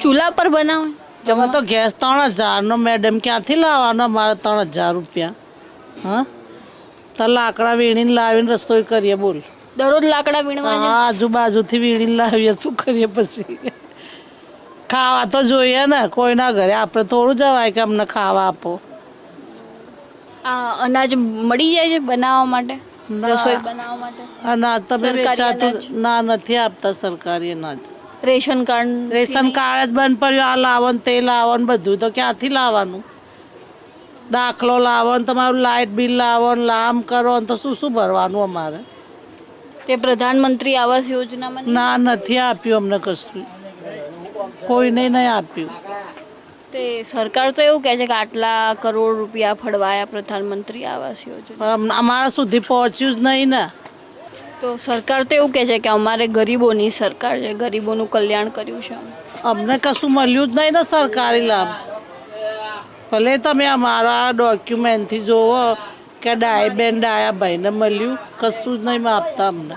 ચૂલા પર બનાવે તમે તો ગેસ 3000 નો મેડમ ક્યાંથી લાવવાનો? અમારે 3000 રૂપિયા. હા, તો લાકડા વીણીને લાવીને રસોઈ કરીએ. બોલ, દરરોજ લાકડા વીણવા જાય? આજુબાજુથી વીણીને લાવીએ. શું કરીએ પછી? ખાવા તો જોઈએ ને કોઈના ઘરે. આપણે થોડું જવાય કે અમને ખાવા આપો. આ અનાજ મળી જાય છે બનાવવા માટે, રસોઈ બનાવવા માટે? અનાજ તમે સરકારી વેચાતું અનાજ? ના, નથી આપતા સરકારી અનાજ. Ration card? રેશન કાર્ડ જ બંધ પડ્યું. આ લાવો ને તે લાવો ને બધું તો ક્યાંથી લાવવાનું? દાખલો લાવો ને તમારું લાઇટ બિલ લાવો ને લામ કરો ને તો શું શું ભરવાનું અમારે? તે પ્રધાનમંત્રી આવાસ યોજનામાં નહીં? ના, નથી આપ્યું અમને કશું. કોઈને નહીં આપ્યું. તે સરકાર તો એવું કહે છે કે આટલા કરોડ રૂપિયા ફળવાયા પ્રધાનમંત્રી આવાસ યોજના. અમારા સુધી પહોંચ્યું જ નહીં ને. તો સરકાર તો એવું કહે છે કે અમારે ગરીબોની સરકાર છે, ગરીબોનું કલ્યાણ કર્યું છે. અમને કશું મળ્યું જ નહીં ને સરકારી લાભ. ભલે તમે અમારા ડોક્યુમેન્ટથી જોવો કે ડાયા ભાઈને મળ્યું, કશું જ નહીં આપતા અમને.